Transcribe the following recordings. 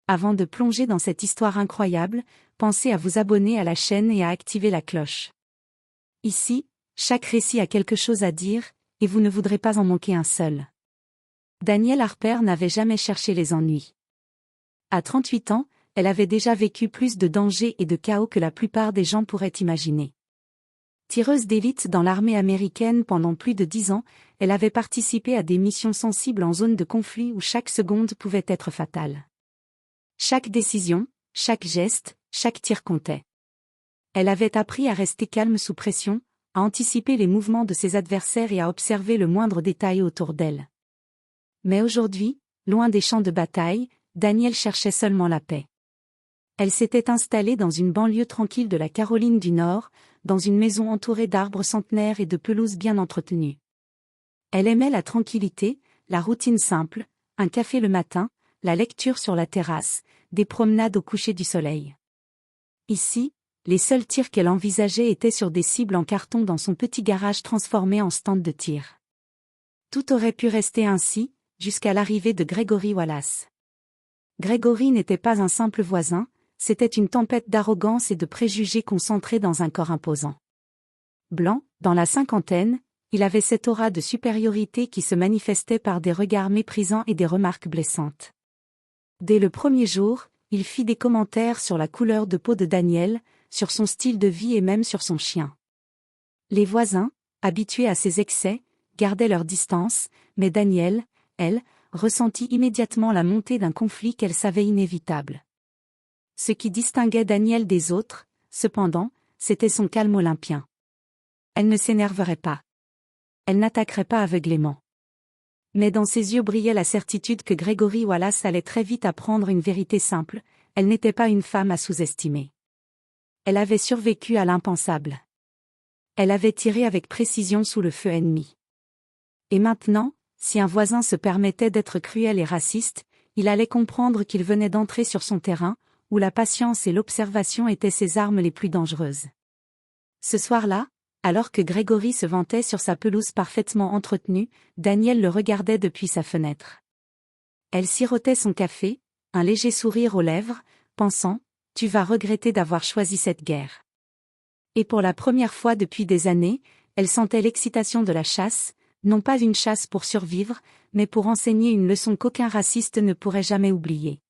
avant de plonger dans cette histoire incroyable, pensez à vous abonner à la chaîne et à activer la cloche. Ici, chaque récit a quelque chose à dire, et vous ne voudrez pas en manquer un seul. Danielle Harper n'avait jamais cherché les ennuis. À 38 ans, elle avait déjà vécu plus de dangers et de chaos que la plupart des gens pourraient imaginer. Tireuse d'élite dans l'armée américaine pendant plus de 10 ans, elle avait participé à des missions sensibles en zone de conflit où chaque seconde pouvait être fatale. Chaque décision, chaque geste, chaque tir comptait. Elle avait appris à rester calme sous pression, à anticiper les mouvements de ses adversaires et à observer le moindre détail autour d'elle. Mais aujourd'hui, loin des champs de bataille, Danielle cherchait seulement la paix. Elle s'était installée dans une banlieue tranquille de la Caroline du Nord, dans une maison entourée d'arbres centenaires et de pelouses bien entretenues. Elle aimait la tranquillité, la routine simple, un café le matin, la lecture sur la terrasse, des promenades au coucher du soleil. Ici, les seuls tirs qu'elle envisageait étaient sur des cibles en carton dans son petit garage transformé en stand de tir. Tout aurait pu rester ainsi, jusqu'à l'arrivée de Gregory Wallace. Gregory n'était pas un simple voisin, c'était une tempête d'arrogance et de préjugés concentrés dans un corps imposant. Blanc, dans la cinquantaine, il avait cette aura de supériorité qui se manifestait par des regards méprisants et des remarques blessantes. Dès le premier jour, il fit des commentaires sur la couleur de peau de Danielle, sur son style de vie et même sur son chien. Les voisins, habitués à ses excès, gardaient leur distance, mais Danielle, elle, ressentit immédiatement la montée d'un conflit qu'elle savait inévitable. Ce qui distinguait Danielle des autres, cependant, c'était son calme olympien. Elle ne s'énerverait pas. Elle n'attaquerait pas aveuglément. Mais dans ses yeux brillait la certitude que Gregory Wallace allait très vite apprendre une vérité simple, elle n'était pas une femme à sous-estimer. Elle avait survécu à l'impensable. Elle avait tiré avec précision sous le feu ennemi. Et maintenant, si un voisin se permettait d'être cruel et raciste, il allait comprendre qu'il venait d'entrer sur son terrain, où la patience et l'observation étaient ses armes les plus dangereuses. Ce soir-là, alors que Gregory se vantait sur sa pelouse parfaitement entretenue, Danielle le regardait depuis sa fenêtre. Elle sirotait son café, un léger sourire aux lèvres, pensant « Tu vas regretter d'avoir choisi cette guerre ». Et pour la première fois depuis des années, elle sentait l'excitation de la chasse, non pas une chasse pour survivre, mais pour enseigner une leçon qu'aucun raciste ne pourrait jamais oublier.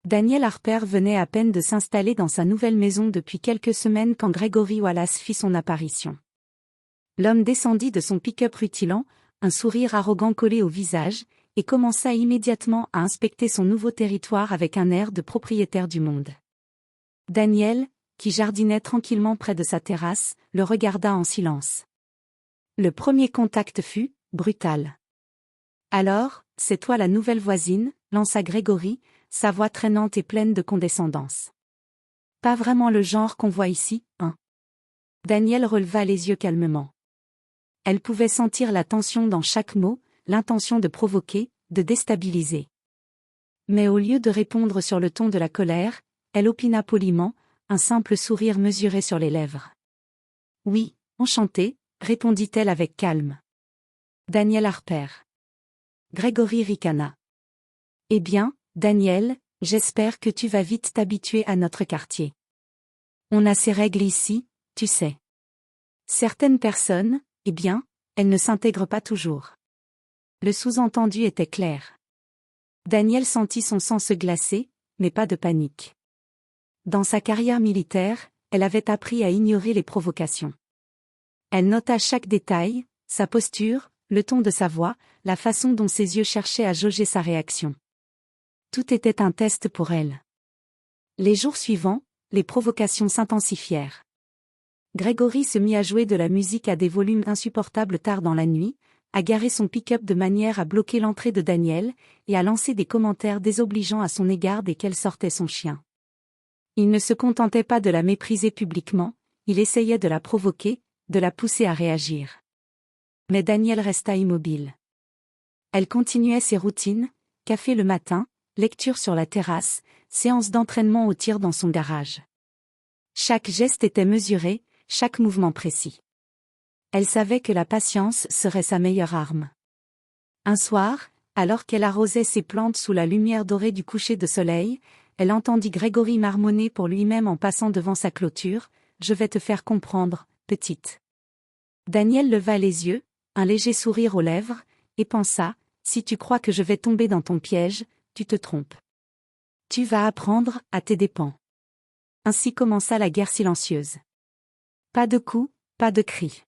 Danielle Harper venait à peine de s'installer dans sa nouvelle maison depuis quelques semaines quand Gregory Wallace fit son apparition. L'homme descendit de son pick-up rutilant, un sourire arrogant collé au visage, et commença immédiatement à inspecter son nouveau territoire avec un air de propriétaire du monde. Danielle, qui jardinait tranquillement près de sa terrasse, le regarda en silence. Le premier contact fut brutal. « Alors, c'est toi la nouvelle voisine ?» lança Gregory, sa voix traînante et pleine de condescendance. « Pas vraiment le genre qu'on voit ici, hein ?» Danielle releva les yeux calmement. Elle pouvait sentir la tension dans chaque mot, l'intention de provoquer, de déstabiliser. Mais au lieu de répondre sur le ton de la colère, elle opina poliment, un simple sourire mesuré sur les lèvres. « Oui, enchantée », répondit-elle avec calme. Danielle Harper. Gregory ricana. « Eh bien, Danielle, j'espère que tu vas vite t'habituer à notre quartier. On a ses règles ici, tu sais. Certaines personnes, eh bien, elles ne s'intègrent pas toujours. » Le sous-entendu était clair. Danielle sentit son sang se glacer, mais pas de panique. Dans sa carrière militaire, elle avait appris à ignorer les provocations. Elle nota chaque détail, sa posture, le ton de sa voix, la façon dont ses yeux cherchaient à jauger sa réaction. Tout était un test pour elle. Les jours suivants, les provocations s'intensifièrent. Gregory se mit à jouer de la musique à des volumes insupportables tard dans la nuit, à garer son pick-up de manière à bloquer l'entrée de Danielle, et à lancer des commentaires désobligeants à son égard dès qu'elle sortait son chien. Il ne se contentait pas de la mépriser publiquement, il essayait de la provoquer, de la pousser à réagir. Mais Danielle resta immobile. Elle continuait ses routines, café le matin, lecture sur la terrasse, séance d'entraînement au tir dans son garage. Chaque geste était mesuré, chaque mouvement précis. Elle savait que la patience serait sa meilleure arme. Un soir, Alors qu'elle arrosait ses plantes sous la lumière dorée du coucher de soleil, elle entendit Grégory marmonner pour lui-même en passant devant sa clôture, « Je vais te faire comprendre, petite. » Daniel leva les yeux, un léger sourire aux lèvres, et pensa, « Si tu crois que je vais tomber dans ton piège, tu te trompes. Tu vas apprendre, à tes dépens. » Ainsi commença la guerre silencieuse. Pas de coups, pas de cris.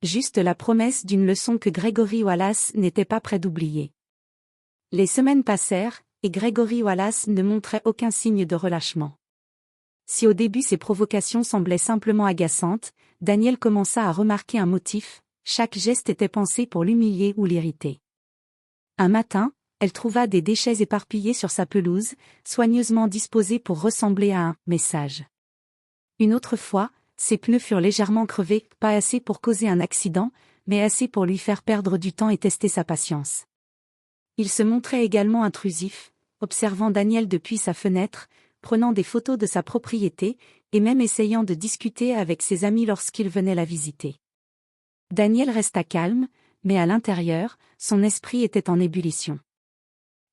Juste la promesse d'une leçon que Grégory Wallace n'était pas prêt d'oublier. Les semaines passèrent, et Grégory Wallace ne montrait aucun signe de relâchement. Si au début ses provocations semblaient simplement agaçantes, Daniel commença à remarquer un motif, chaque geste était pensé pour l'humilier ou l'irriter. Un matin, elle trouva des déchets éparpillés sur sa pelouse, soigneusement disposés pour ressembler à un « message ». Une autre fois, ses pneus furent légèrement crevés, pas assez pour causer un accident, mais assez pour lui faire perdre du temps et tester sa patience. Il se montrait également intrusif, observant Daniel depuis sa fenêtre, prenant des photos de sa propriété, et même essayant de discuter avec ses amis lorsqu'il venait la visiter. Daniel resta calme, mais à l'intérieur, son esprit était en ébullition.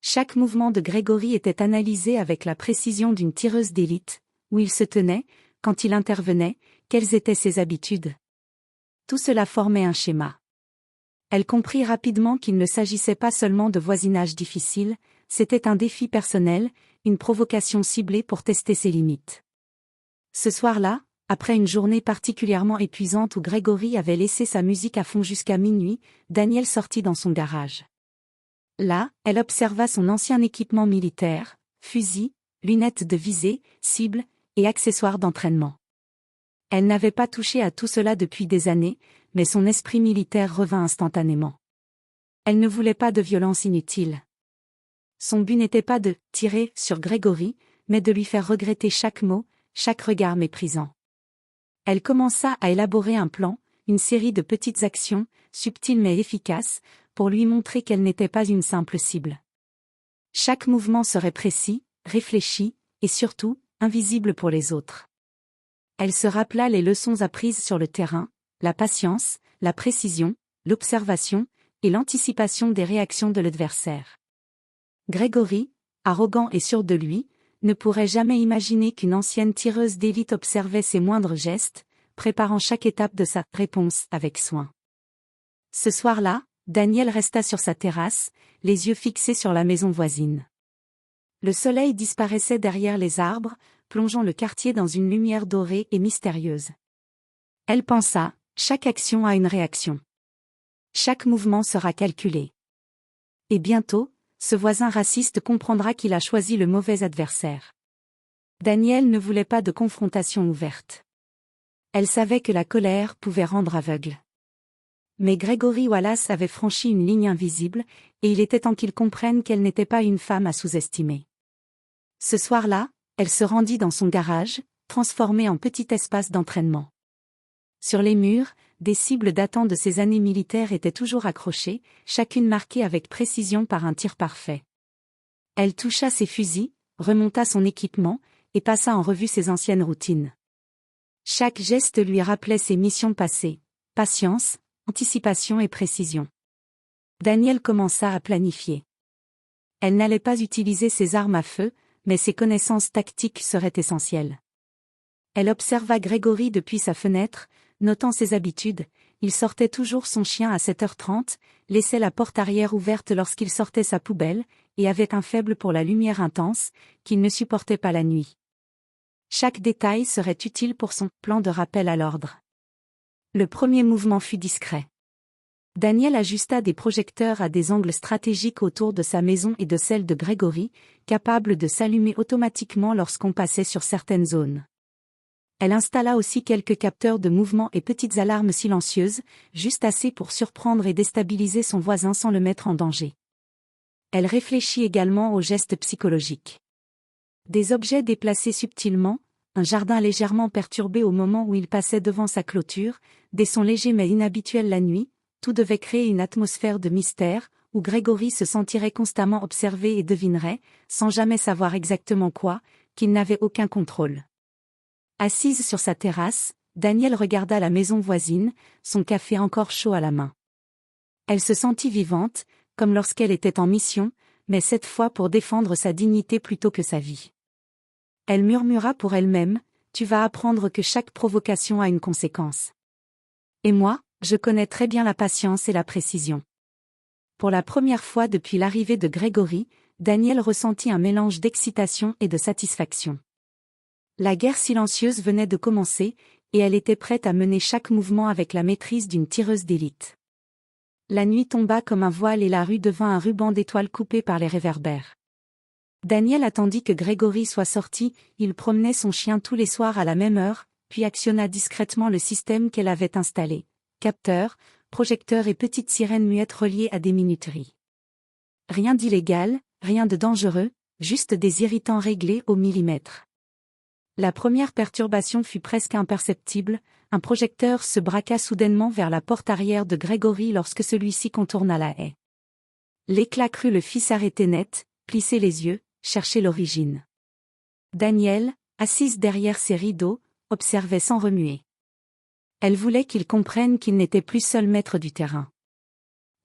Chaque mouvement de Grégory était analysé avec la précision d'une tireuse d'élite, où il se tenait, quand il intervenait, quelles étaient ses habitudes. Tout cela formait un schéma. Elle comprit rapidement qu'il ne s'agissait pas seulement de voisinage difficile, c'était un défi personnel, une provocation ciblée pour tester ses limites. Ce soir-là, après une journée particulièrement épuisante où Grégory avait laissé sa musique à fond jusqu'à minuit, Daniel sortit dans son garage. Là, elle observa son ancien équipement militaire, fusil, lunettes de visée, cibles, et accessoires d'entraînement. Elle n'avait pas touché à tout cela depuis des années, mais son esprit militaire revint instantanément. Elle ne voulait pas de violence inutile. Son but n'était pas de « tirer » sur Grégory, mais de lui faire regretter chaque mot, chaque regard méprisant. Elle commença à élaborer un plan, une série de petites actions, subtiles mais efficaces, pour lui montrer qu'elle n'était pas une simple cible. Chaque mouvement serait précis, réfléchi, et surtout, invisible pour les autres. Elle se rappela les leçons apprises sur le terrain, la patience, la précision, l'observation, et l'anticipation des réactions de l'adversaire. Grégory, arrogant et sûr de lui, ne pourrait jamais imaginer qu'une ancienne tireuse d'élite observait ses moindres gestes, préparant chaque étape de sa réponse avec soin. Ce soir-là, Daniel resta sur sa terrasse, les yeux fixés sur la maison voisine. Le soleil disparaissait derrière les arbres, plongeant le quartier dans une lumière dorée et mystérieuse. Elle pensa, chaque action a une réaction. Chaque mouvement sera calculé. Et bientôt, ce voisin raciste comprendra qu'il a choisi le mauvais adversaire. Daniel ne voulait pas de confrontation ouverte. Elle savait que la colère pouvait rendre aveugle. Mais Grégory Wallace avait franchi une ligne invisible, et il était temps qu'il comprenne qu'elle n'était pas une femme à sous-estimer. Ce soir-là, elle se rendit dans son garage, transformé en petit espace d'entraînement. Sur les murs, des cibles datant de ses années militaires étaient toujours accrochées, chacune marquée avec précision par un tir parfait. Elle toucha ses fusils, remonta son équipement, et passa en revue ses anciennes routines. Chaque geste lui rappelait ses missions passées, patience, anticipation et précision. Daniel commença à planifier. Elle n'allait pas utiliser ses armes à feu, mais ses connaissances tactiques seraient essentielles. Elle observa Grégory depuis sa fenêtre, notant ses habitudes, il sortait toujours son chien à 7h30, laissait la porte arrière ouverte lorsqu'il sortait sa poubelle, et avait un faible pour la lumière intense, qu'il ne supportait pas la nuit. Chaque détail serait utile pour son plan de rappel à l'ordre. Le premier mouvement fut discret. Daniel ajusta des projecteurs à des angles stratégiques autour de sa maison et de celle de Grégory, capables de s'allumer automatiquement lorsqu'on passait sur certaines zones. Elle installa aussi quelques capteurs de mouvement et petites alarmes silencieuses, juste assez pour surprendre et déstabiliser son voisin sans le mettre en danger. Elle réfléchit également aux gestes psychologiques. Des objets déplacés subtilement, un jardin légèrement perturbé au moment où il passait devant sa clôture, des sons légers mais inhabituels la nuit, tout devait créer une atmosphère de mystère, où Grégory se sentirait constamment observé et devinerait, sans jamais savoir exactement quoi, qu'il n'avait aucun contrôle. Assise sur sa terrasse, Daniel regarda la maison voisine, son café encore chaud à la main. Elle se sentit vivante, comme lorsqu'elle était en mission, mais cette fois pour défendre sa dignité plutôt que sa vie. Elle murmura pour elle-même, « Tu vas apprendre que chaque provocation a une conséquence. Et moi, je connais très bien la patience et la précision. » Pour la première fois depuis l'arrivée de Grégory, Daniel ressentit un mélange d'excitation et de satisfaction. La guerre silencieuse venait de commencer, et elle était prête à mener chaque mouvement avec la maîtrise d'une tireuse d'élite. La nuit tomba comme un voile et la rue devint un ruban d'étoiles coupé par les réverbères. Daniel attendit que Grégory soit sorti, il promenait son chien tous les soirs à la même heure, puis actionna discrètement le système qu'elle avait installé. Capteurs, projecteurs et petites sirènes muettes reliées à des minuteries. Rien d'illégal, rien de dangereux, juste des irritants réglés au millimètre. La première perturbation fut presque imperceptible, un projecteur se braqua soudainement vers la porte arrière de Grégory lorsque celui-ci contourna la haie. L'éclat crut le fit s'arrêter net, plisser les yeux, chercher l'origine. Daniel, assise derrière ses rideaux, observait sans remuer. Elle voulait qu'il comprenne qu'il n'était plus seul maître du terrain.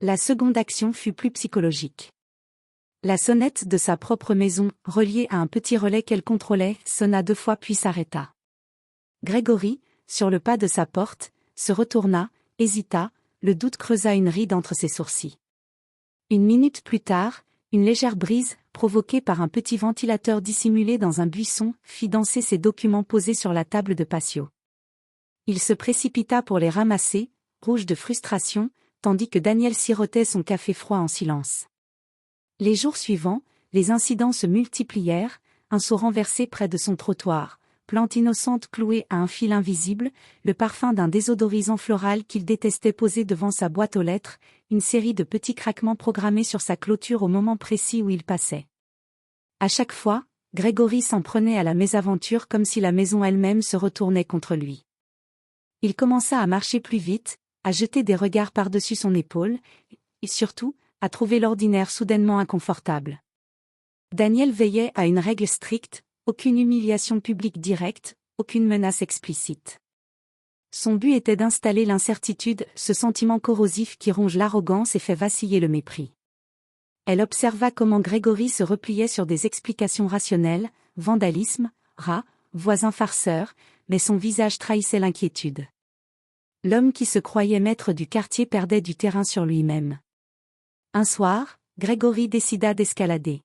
La seconde action fut plus psychologique. La sonnette de sa propre maison, reliée à un petit relais qu'elle contrôlait, sonna 2 fois puis s'arrêta. Grégory, sur le pas de sa porte, se retourna, hésita, le doute creusa une ride entre ses sourcils. 1 minute plus tard, une légère brise, provoquée par un petit ventilateur dissimulé dans un buisson, fit danser ses documents posés sur la table de patio. Il se précipita pour les ramasser, rouge de frustration, tandis que Daniel sirotait son café froid en silence. Les jours suivants, les incidents se multiplièrent, un seau renversé près de son trottoir, plante innocente clouée à un fil invisible, le parfum d'un désodorisant floral qu'il détestait poser devant sa boîte aux lettres, une série de petits craquements programmés sur sa clôture au moment précis où il passait. À chaque fois, Grégory s'en prenait à la mésaventure comme si la maison elle-même se retournait contre lui. Il commença à marcher plus vite, à jeter des regards par-dessus son épaule, et surtout, à trouver l'ordinaire soudainement inconfortable. Daniel veillait à une règle stricte, aucune humiliation publique directe, aucune menace explicite. Son but était d'installer l'incertitude, ce sentiment corrosif qui ronge l'arrogance et fait vaciller le mépris. Elle observa comment Grégory se repliait sur des explications rationnelles, vandalisme, rat, voisin farceur, mais son visage trahissait l'inquiétude. L'homme qui se croyait maître du quartier perdait du terrain sur lui-même. Un soir, Grégory décida d'escalader.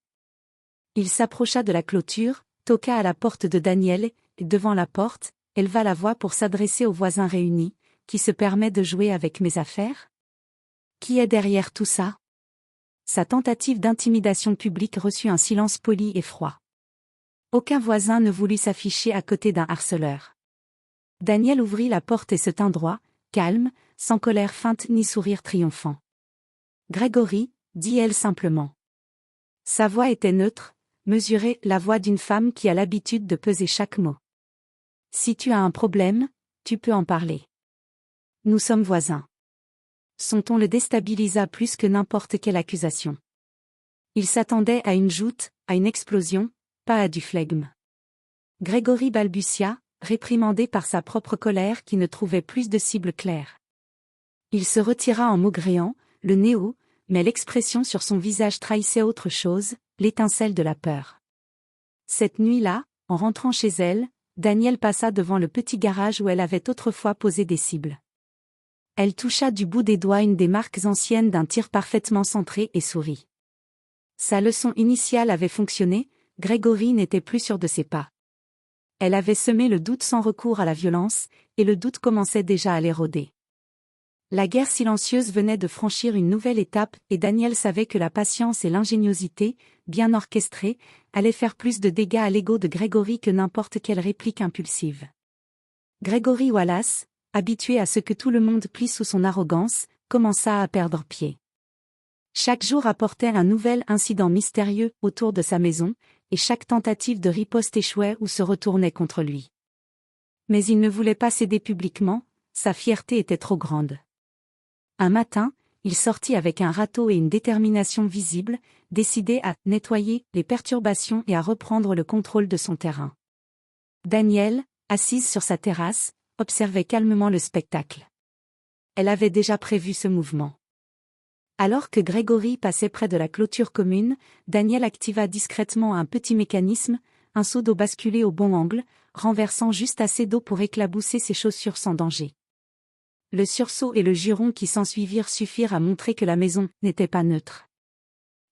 Il s'approcha de la clôture, toqua à la porte de Daniel, et devant la porte, éleva la voix pour s'adresser aux voisins réunis, « Qui se permet de jouer avec mes affaires? Qui est derrière tout ça ?» Sa tentative d'intimidation publique reçut un silence poli et froid. Aucun voisin ne voulut s'afficher à côté d'un harceleur. Daniel ouvrit la porte et se tint droit, calme, sans colère feinte ni sourire triomphant. « Grégory, dit-elle simplement. » Sa voix était neutre, mesurée, la voix d'une femme qui a l'habitude de peser chaque mot. « Si tu as un problème, tu peux en parler. Nous sommes voisins. » Son ton le déstabilisa plus que n'importe quelle accusation. Il s'attendait à une joute, à une explosion, pas à du flegme. Grégory balbutia, réprimandé par sa propre colère qui ne trouvait plus de cible claire. Il se retira en maugréant, le nez haut, mais l'expression sur son visage trahissait autre chose, l'étincelle de la peur. Cette nuit-là, en rentrant chez elle, Daniel passa devant le petit garage où elle avait autrefois posé des cibles. Elle toucha du bout des doigts une des marques anciennes d'un tir parfaitement centré et sourit. Sa leçon initiale avait fonctionné, Grégory n'était plus sûr de ses pas. Elle avait semé le doute sans recours à la violence, et le doute commençait déjà à l'éroder. La guerre silencieuse venait de franchir une nouvelle étape et Daniel savait que la patience et l'ingéniosité, bien orchestrées, allaient faire plus de dégâts à l'ego de Grégory que n'importe quelle réplique impulsive. Grégory Wallace, habitué à ce que tout le monde plie sous son arrogance, commença à perdre pied. Chaque jour apportait un nouvel incident mystérieux autour de sa maison, et chaque tentative de riposte échouait ou se retournait contre lui. Mais il ne voulait pas céder publiquement, sa fierté était trop grande. Un matin, il sortit avec un râteau et une détermination visible, décidé à nettoyer les perturbations et à reprendre le contrôle de son terrain. Daniel, assise sur sa terrasse, observait calmement le spectacle. Elle avait déjà prévu ce mouvement. Alors que Grégory passait près de la clôture commune, Daniel activa discrètement un petit mécanisme, un seau d'eau basculé au bon angle, renversant juste assez d'eau pour éclabousser ses chaussures sans danger. Le sursaut et le juron qui s'ensuivirent suffirent à montrer que la maison n'était pas neutre.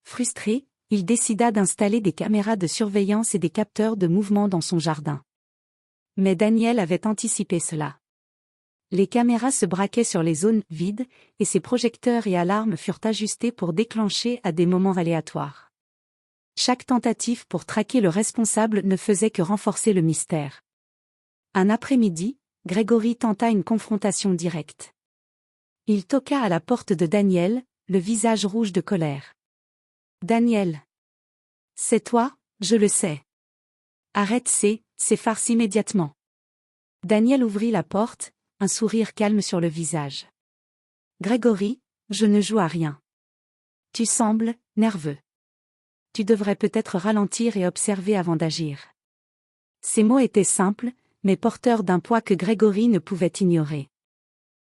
Frustré, il décida d'installer des caméras de surveillance et des capteurs de mouvement dans son jardin. Mais Daniel avait anticipé cela. Les caméras se braquaient sur les zones vides, et ses projecteurs et alarmes furent ajustés pour déclencher à des moments aléatoires. Chaque tentative pour traquer le responsable ne faisait que renforcer le mystère. Un après-midi, Grégory tenta une confrontation directe. Il toqua à la porte de Daniel, le visage rouge de colère. « Daniel. C'est toi, je le sais. Arrête ces farces immédiatement. » Daniel ouvrit la porte, un sourire calme sur le visage. « Grégory, je ne joue à rien. Tu sembles nerveux. Tu devrais peut-être ralentir et observer avant d'agir. » Ces mots étaient simples, mais porteurs d'un poids que Grégory ne pouvait ignorer.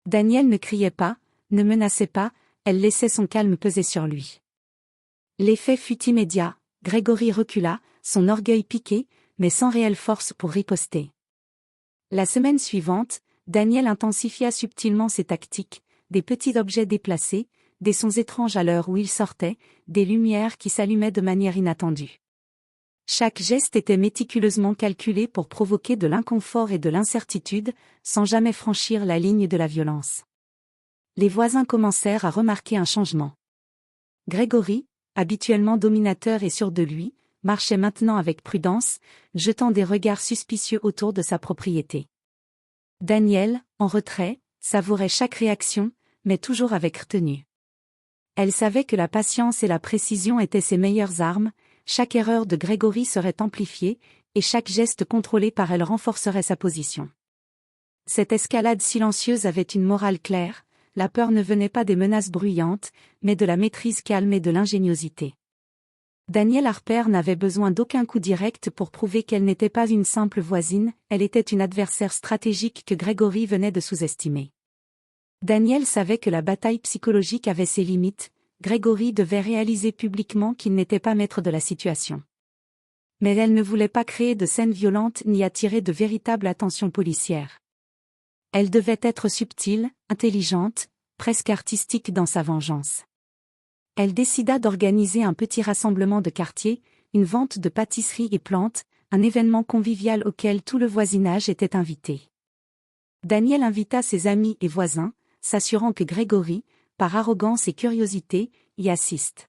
Daniel ne criait pas, ne menaçait pas, elle laissait son calme peser sur lui. L'effet fut immédiat, Grégory recula, son orgueil piqué, mais sans réelle force pour riposter. La semaine suivante, Daniel intensifia subtilement ses tactiques, des petits objets déplacés, des sons étranges à l'heure où il sortait, des lumières qui s'allumaient de manière inattendue. Chaque geste était méticuleusement calculé pour provoquer de l'inconfort et de l'incertitude, sans jamais franchir la ligne de la violence. Les voisins commencèrent à remarquer un changement. Grégory, habituellement dominateur et sûr de lui, marchait maintenant avec prudence, jetant des regards suspicieux autour de sa propriété. Daniel, en retrait, savourait chaque réaction, mais toujours avec retenue. Elle savait que la patience et la précision étaient ses meilleures armes, chaque erreur de Grégory serait amplifiée, et chaque geste contrôlé par elle renforcerait sa position. Cette escalade silencieuse avait une morale claire, la peur ne venait pas des menaces bruyantes, mais de la maîtrise calme et de l'ingéniosité. Daniel Harper n'avait besoin d'aucun coup direct pour prouver qu'elle n'était pas une simple voisine, elle était une adversaire stratégique que Grégory venait de sous-estimer. Daniel savait que la bataille psychologique avait ses limites, Grégory devait réaliser publiquement qu'il n'était pas maître de la situation. Mais elle ne voulait pas créer de scènes violentes ni attirer de véritable attention policière. Elle devait être subtile, intelligente, presque artistique dans sa vengeance. Elle décida d'organiser un petit rassemblement de quartier, une vente de pâtisseries et plantes, un événement convivial auquel tout le voisinage était invité. Daniel invita ses amis et voisins, s'assurant que Grégory, par arrogance et curiosité, y assiste.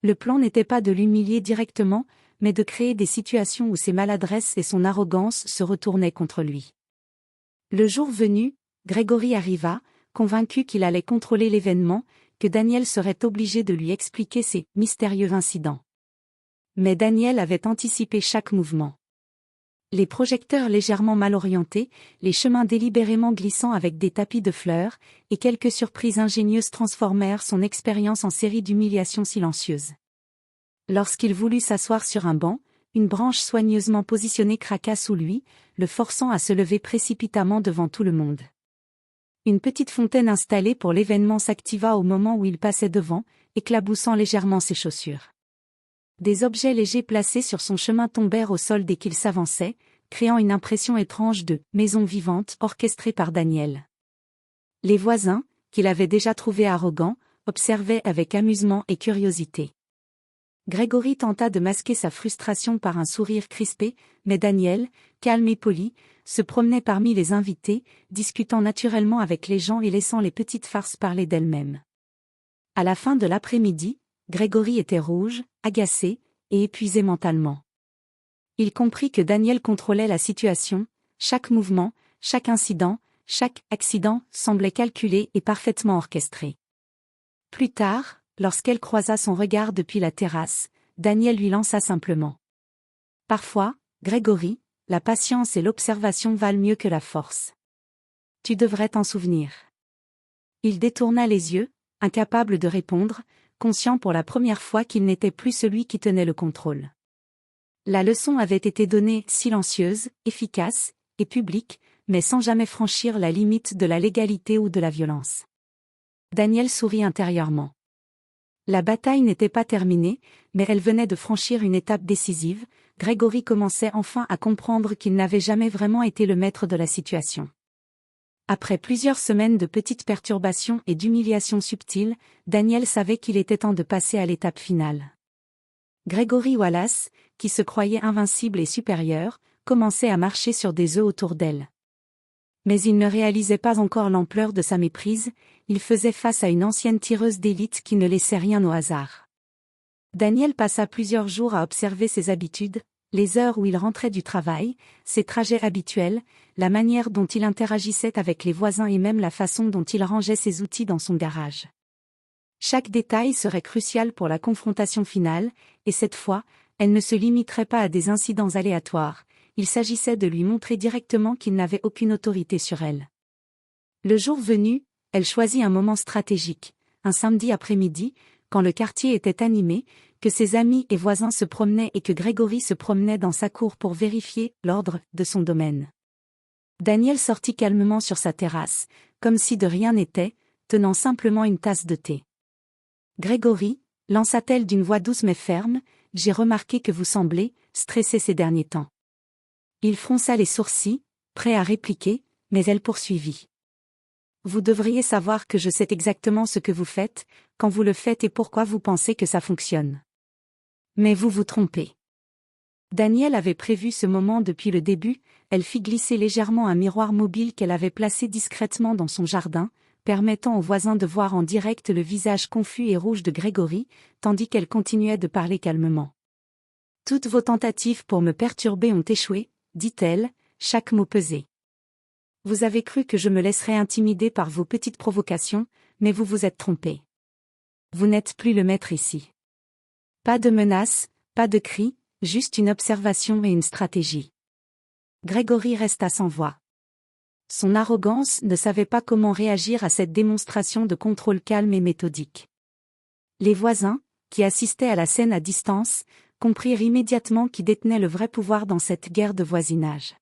Le plan n'était pas de l'humilier directement, mais de créer des situations où ses maladresses et son arrogance se retournaient contre lui. Le jour venu, Grégory arriva, convaincu qu'il allait contrôler l'événement, que Daniel serait obligé de lui expliquer ces mystérieux incidents. Mais Daniel avait anticipé chaque mouvement. Les projecteurs légèrement mal orientés, les chemins délibérément glissant avec des tapis de fleurs, et quelques surprises ingénieuses transformèrent son expérience en série d'humiliations silencieuses. Lorsqu'il voulut s'asseoir sur un banc, une branche soigneusement positionnée craqua sous lui, le forçant à se lever précipitamment devant tout le monde. Une petite fontaine installée pour l'événement s'activa au moment où il passait devant, éclaboussant légèrement ses chaussures. Des objets légers placés sur son chemin tombèrent au sol dès qu'il s'avançait, créant une impression étrange de « maison vivante » orchestrée par Daniel. Les voisins, qu'il avait déjà trouvés arrogants, observaient avec amusement et curiosité. Grégory tenta de masquer sa frustration par un sourire crispé, mais Daniel, calme et poli, se promenait parmi les invités, discutant naturellement avec les gens et laissant les petites farces parler d'elles-mêmes. À la fin de l'après-midi, Grégory était rouge, agacé, et épuisé mentalement. Il comprit que Daniel contrôlait la situation, chaque mouvement, chaque incident, chaque accident semblait calculé et parfaitement orchestré. Plus tard, lorsqu'elle croisa son regard depuis la terrasse, Daniel lui lança simplement. « Parfois, Grégory, la patience et l'observation valent mieux que la force. Tu devrais t'en souvenir. » Il détourna les yeux, incapable de répondre, conscient pour la première fois qu'il n'était plus celui qui tenait le contrôle. La leçon avait été donnée, silencieuse, efficace, et publique, mais sans jamais franchir la limite de la légalité ou de la violence. Daniel sourit intérieurement. La bataille n'était pas terminée, mais elle venait de franchir une étape décisive. Grégory commençait enfin à comprendre qu'il n'avait jamais vraiment été le maître de la situation. Après plusieurs semaines de petites perturbations et d'humiliations subtiles, Daniel savait qu'il était temps de passer à l'étape finale. Grégory Wallace, qui se croyait invincible et supérieur, commençait à marcher sur des œufs autour d'elle. Mais il ne réalisait pas encore l'ampleur de sa méprise, il faisait face à une ancienne tireuse d'élite qui ne laissait rien au hasard. Daniel passa plusieurs jours à observer ses habitudes, les heures où il rentrait du travail, ses trajets habituels, la manière dont il interagissait avec les voisins et même la façon dont il rangeait ses outils dans son garage. Chaque détail serait crucial pour la confrontation finale, et cette fois, elle ne se limiterait pas à des incidents aléatoires, il s'agissait de lui montrer directement qu'il n'avait aucune autorité sur elle. Le jour venu, elle choisit un moment stratégique, un samedi après-midi, quand le quartier était animé, que ses amis et voisins se promenaient et que Grégory se promenait dans sa cour pour vérifier l'ordre de son domaine. Daniel sortit calmement sur sa terrasse, comme si de rien n'était, tenant simplement une tasse de thé. « Grégory », lança-t-elle d'une voix douce mais ferme, « j'ai remarqué que vous semblez stressé ces derniers temps. » Il fronça les sourcils, prêt à répliquer, mais elle poursuivit. « Vous devriez savoir que je sais exactement ce que vous faites, quand vous le faites et pourquoi vous pensez que ça fonctionne. Mais vous vous trompez. » Daniel avait prévu ce moment depuis le début, elle fit glisser légèrement un miroir mobile qu'elle avait placé discrètement dans son jardin, permettant aux voisins de voir en direct le visage confus et rouge de Grégory, tandis qu'elle continuait de parler calmement. « Toutes vos tentatives pour me perturber ont échoué, dit-elle, chaque mot pesé. Vous avez cru que je me laisserais intimider par vos petites provocations, mais vous vous êtes trompé. Vous n'êtes plus le maître ici. Pas de menaces, pas de cris, juste une observation et une stratégie. » Grégory resta sans voix. Son arrogance ne savait pas comment réagir à cette démonstration de contrôle calme et méthodique. Les voisins, qui assistaient à la scène à distance, comprirent immédiatement qui détenait le vrai pouvoir dans cette guerre de voisinage.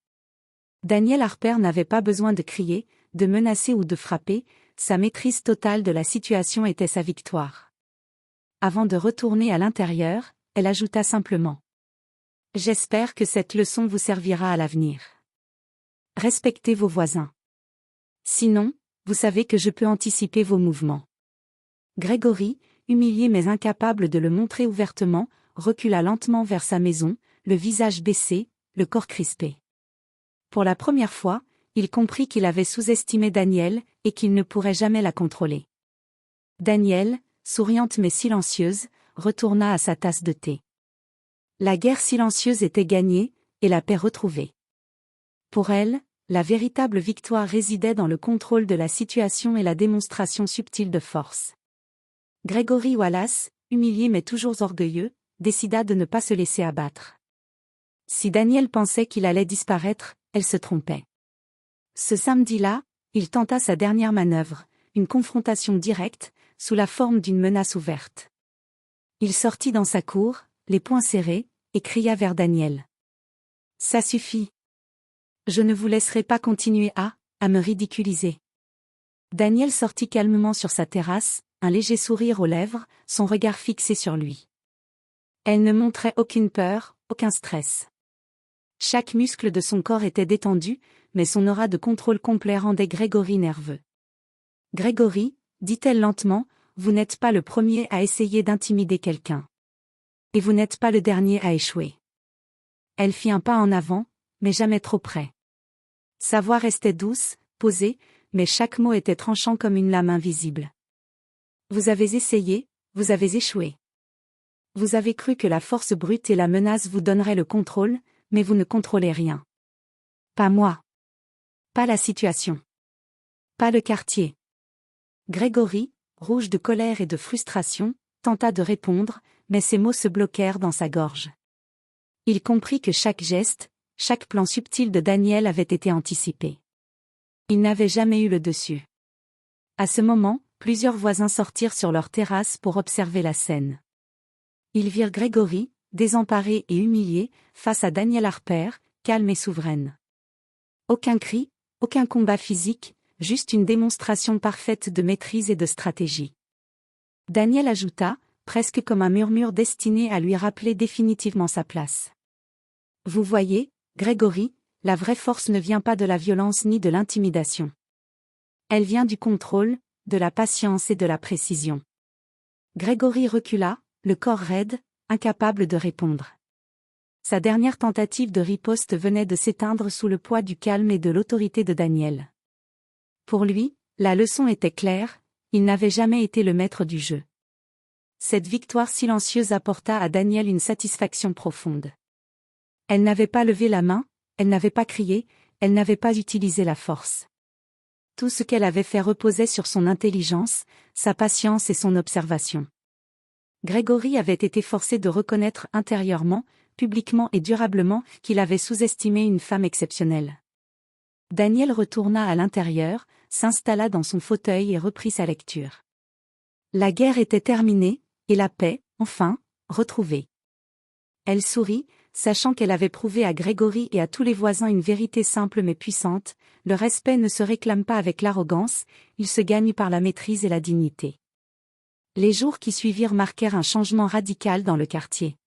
Daniel Harper n'avait pas besoin de crier, de menacer ou de frapper, sa maîtrise totale de la situation était sa victoire. Avant de retourner à l'intérieur, elle ajouta simplement. « J'espère que cette leçon vous servira à l'avenir. Respectez vos voisins. Sinon, vous savez que je peux anticiper vos mouvements. » Grégory, humilié mais incapable de le montrer ouvertement, recula lentement vers sa maison, le visage baissé, le corps crispé. Pour la première fois, il comprit qu'il avait sous-estimé Daniel et qu'il ne pourrait jamais la contrôler. Daniel, souriante mais silencieuse, retourna à sa tasse de thé. La guerre silencieuse était gagnée, et la paix retrouvée. Pour elle, la véritable victoire résidait dans le contrôle de la situation et la démonstration subtile de force. Grégory Wallace, humilié mais toujours orgueilleux, décida de ne pas se laisser abattre. Si Daniel pensait qu'il allait disparaître, elle se trompait. Ce samedi-là, il tenta sa dernière manœuvre, une confrontation directe, sous la forme d'une menace ouverte. Il sortit dans sa cour, les poings serrés, et cria vers Daniel. « Ça suffit. Je ne vous laisserai pas continuer à me ridiculiser. » Daniel sortit calmement sur sa terrasse, un léger sourire aux lèvres, son regard fixé sur lui. Elle ne montrait aucune peur, aucun stress. Chaque muscle de son corps était détendu, mais son aura de contrôle complet rendait Grégory nerveux. « Grégory, dit-elle lentement, vous n'êtes pas le premier à essayer d'intimider quelqu'un. Et vous n'êtes pas le dernier à échouer. » Elle fit un pas en avant, mais jamais trop près. Sa voix restait douce, posée, mais chaque mot était tranchant comme une lame invisible. « Vous avez essayé, vous avez échoué. Vous avez cru que la force brute et la menace vous donneraient le contrôle, mais vous ne contrôlez rien. Pas moi. Pas la situation. Pas le quartier. » Grégory, rouge de colère et de frustration, tenta de répondre, mais ses mots se bloquèrent dans sa gorge. Il comprit que chaque geste, chaque plan subtil de Daniel avait été anticipé. Il n'avait jamais eu le dessus. À ce moment, plusieurs voisins sortirent sur leur terrasse pour observer la scène. Ils virent Grégory, désemparé et humilié, face à Daniel Harper, calme et souveraine. Aucun cri, aucun combat physique, juste une démonstration parfaite de maîtrise et de stratégie. Daniel ajouta, presque comme un murmure destiné à lui rappeler définitivement sa place. Vous voyez, Grégory, la vraie force ne vient pas de la violence ni de l'intimidation. Elle vient du contrôle, de la patience et de la précision. Grégory recula, le corps raide, incapable de répondre. Sa dernière tentative de riposte venait de s'éteindre sous le poids du calme et de l'autorité de Daniel. Pour lui, la leçon était claire, il n'avait jamais été le maître du jeu. Cette victoire silencieuse apporta à Daniel une satisfaction profonde. Elle n'avait pas levé la main, elle n'avait pas crié, elle n'avait pas utilisé la force. Tout ce qu'elle avait fait reposait sur son intelligence, sa patience et son observation. Grégory avait été forcé de reconnaître intérieurement, publiquement et durablement, qu'il avait sous-estimé une femme exceptionnelle. Daniel retourna à l'intérieur, s'installa dans son fauteuil et reprit sa lecture. La guerre était terminée, et la paix, enfin, retrouvée. Elle sourit, sachant qu'elle avait prouvé à Grégory et à tous les voisins une vérité simple mais puissante: le respect ne se réclame pas avec l'arrogance, il se gagne par la maîtrise et la dignité. Les jours qui suivirent marquèrent un changement radical dans le quartier.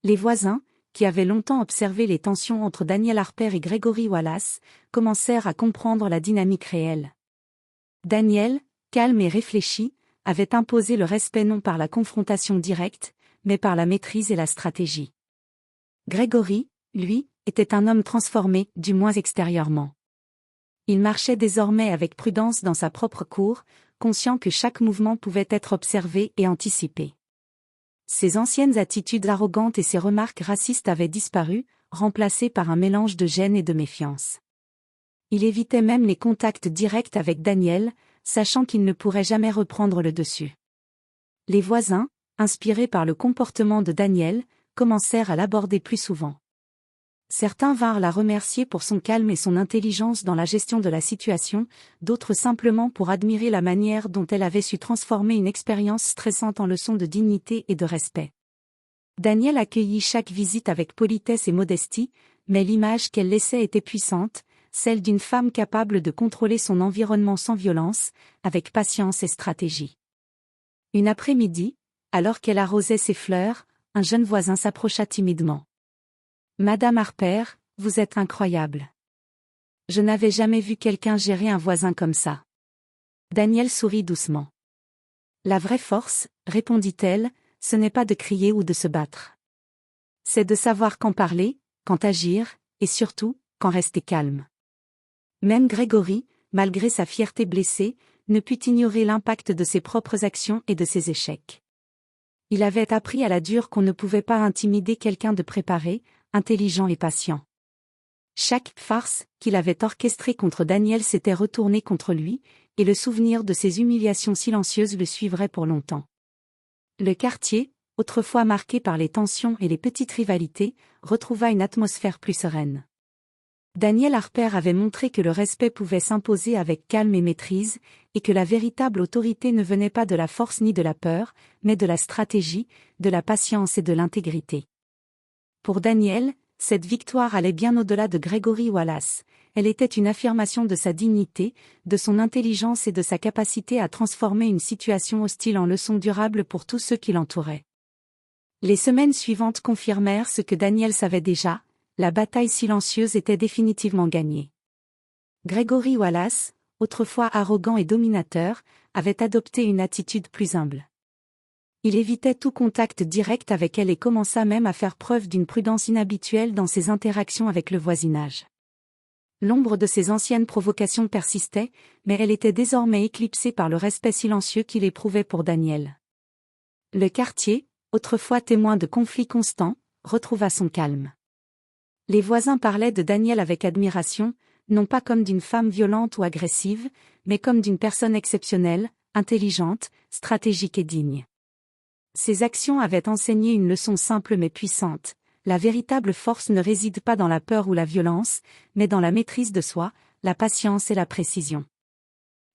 Les voisins, qui avaient longtemps observé les tensions entre Daniel Harper et Grégory Wallace, commencèrent à comprendre la dynamique réelle. Daniel, calme et réfléchi, avait imposé le respect non par la confrontation directe, mais par la maîtrise et la stratégie. Grégory, lui, était un homme transformé, du moins extérieurement. Il marchait désormais avec prudence dans sa propre cour, conscient que chaque mouvement pouvait être observé et anticipé. Ses anciennes attitudes arrogantes et ses remarques racistes avaient disparu, remplacées par un mélange de gêne et de méfiance. Il évitait même les contacts directs avec Daniel, sachant qu'il ne pourrait jamais reprendre le dessus. Les voisins, inspirés par le comportement de Daniel, commencèrent à l'aborder plus souvent. Certains vinrent la remercier pour son calme et son intelligence dans la gestion de la situation, d'autres simplement pour admirer la manière dont elle avait su transformer une expérience stressante en leçon de dignité et de respect. Daniel accueillit chaque visite avec politesse et modestie, mais l'image qu'elle laissait était puissante, celle d'une femme capable de contrôler son environnement sans violence, avec patience et stratégie. Une après-midi, alors qu'elle arrosait ses fleurs, un jeune voisin s'approcha timidement. « Madame Harper, vous êtes incroyable. Je n'avais jamais vu quelqu'un gérer un voisin comme ça. » Daniel sourit doucement. « La vraie force, répondit-elle, ce n'est pas de crier ou de se battre. C'est de savoir quand parler, quand agir, et surtout, quand rester calme. » Même Grégory, malgré sa fierté blessée, ne put ignorer l'impact de ses propres actions et de ses échecs. Il avait appris à la dure qu'on ne pouvait pas intimider quelqu'un de préparé, intelligent et patient. Chaque farce qu'il avait orchestrée contre Daniel s'était retournée contre lui, et le souvenir de ses humiliations silencieuses le suivrait pour longtemps. Le quartier, autrefois marqué par les tensions et les petites rivalités, retrouva une atmosphère plus sereine. Daniel Harper avait montré que le respect pouvait s'imposer avec calme et maîtrise, et que la véritable autorité ne venait pas de la force ni de la peur, mais de la stratégie, de la patience et de l'intégrité. Pour Daniel, cette victoire allait bien au-delà de Grégory Wallace, elle était une affirmation de sa dignité, de son intelligence et de sa capacité à transformer une situation hostile en leçon durable pour tous ceux qui l'entouraient. Les semaines suivantes confirmèrent ce que Daniel savait déjà: la bataille silencieuse était définitivement gagnée. Grégory Wallace, autrefois arrogant et dominateur, avait adopté une attitude plus humble. Il évitait tout contact direct avec elle et commença même à faire preuve d'une prudence inhabituelle dans ses interactions avec le voisinage. L'ombre de ses anciennes provocations persistait, mais elle était désormais éclipsée par le respect silencieux qu'il éprouvait pour Daniel. Le quartier, autrefois témoin de conflits constants, retrouva son calme. Les voisins parlaient de Daniel avec admiration, non pas comme d'une femme violente ou agressive, mais comme d'une personne exceptionnelle, intelligente, stratégique et digne. Ses actions avaient enseigné une leçon simple mais puissante: la véritable force ne réside pas dans la peur ou la violence, mais dans la maîtrise de soi, la patience et la précision.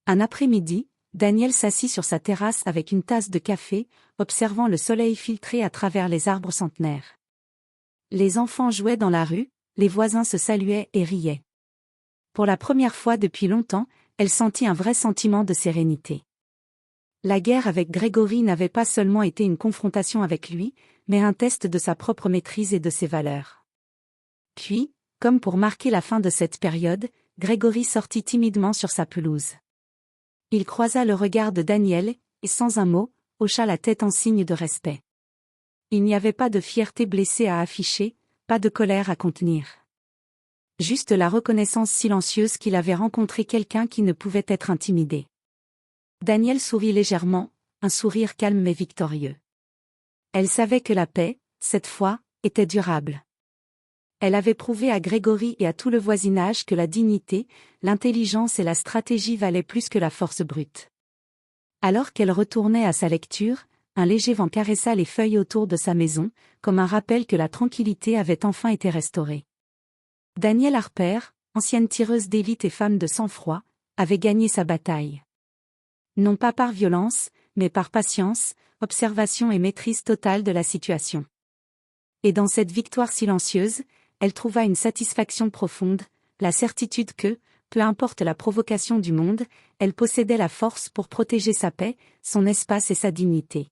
Un après-midi, Daniel s'assit sur sa terrasse avec une tasse de café, observant le soleil filtrer à travers les arbres centenaires. Les enfants jouaient dans la rue, les voisins se saluaient et riaient. Pour la première fois depuis longtemps, elle sentit un vrai sentiment de sérénité. La guerre avec Grégory n'avait pas seulement été une confrontation avec lui, mais un test de sa propre maîtrise et de ses valeurs. Puis, comme pour marquer la fin de cette période, Grégory sortit timidement sur sa pelouse. Il croisa le regard de Daniel, et sans un mot, hocha la tête en signe de respect. Il n'y avait pas de fierté blessée à afficher, pas de colère à contenir. Juste la reconnaissance silencieuse qu'il avait rencontré quelqu'un qui ne pouvait être intimidé. Daniel sourit légèrement, un sourire calme mais victorieux. Elle savait que la paix, cette fois, était durable. Elle avait prouvé à Grégory et à tout le voisinage que la dignité, l'intelligence et la stratégie valaient plus que la force brute. Alors qu'elle retournait à sa lecture, un léger vent caressa les feuilles autour de sa maison, comme un rappel que la tranquillité avait enfin été restaurée. Danielle Harper, ancienne tireuse d'élite et femme de sang-froid, avait gagné sa bataille. Non pas par violence, mais par patience, observation et maîtrise totale de la situation. Et dans cette victoire silencieuse, elle trouva une satisfaction profonde, la certitude que, peu importe la provocation du monde, elle possédait la force pour protéger sa paix, son espace et sa dignité.